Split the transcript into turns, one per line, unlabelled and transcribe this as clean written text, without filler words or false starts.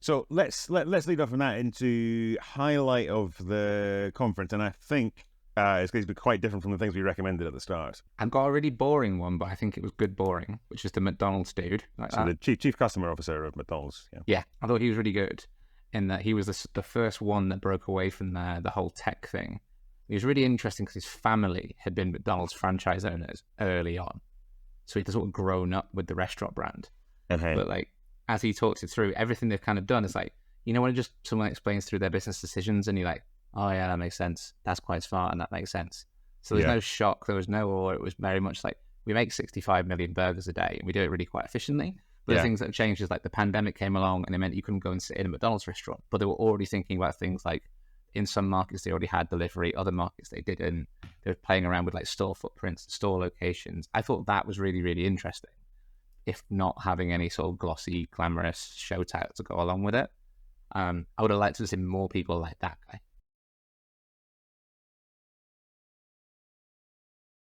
So let's lead off from that into highlight of the conference, and I think it's going to be quite different from the things we recommended at the start.
I've got a really boring one, but I think it was good boring, which is the McDonald's dude.
The chief customer officer of McDonald's.
Yeah, I thought he was really good in that he was the first one that broke away from the whole tech thing. It was really interesting because his family had been McDonald's franchise owners early on, so he'd sort of grown up with the restaurant brand.
Okay.
But like, as he talks it through, everything they've kind of done is like, when just someone explains through their business decisions and you're like, oh yeah, that makes sense. That's quite smart and that makes sense. So there's no shock. There was no awe. It was very much like, we make 65 million burgers a day and we do it really quite efficiently. But the things that have changed is like the pandemic came along and it meant you couldn't go and sit in a McDonald's restaurant. But they were already thinking about things like, in some markets they already had delivery, other markets they didn't. They were playing around with like store footprints, store locations. I thought that was really, really interesting, if not having any sort of glossy, glamorous show tout to go along with it. I would have liked to see more people like that guy.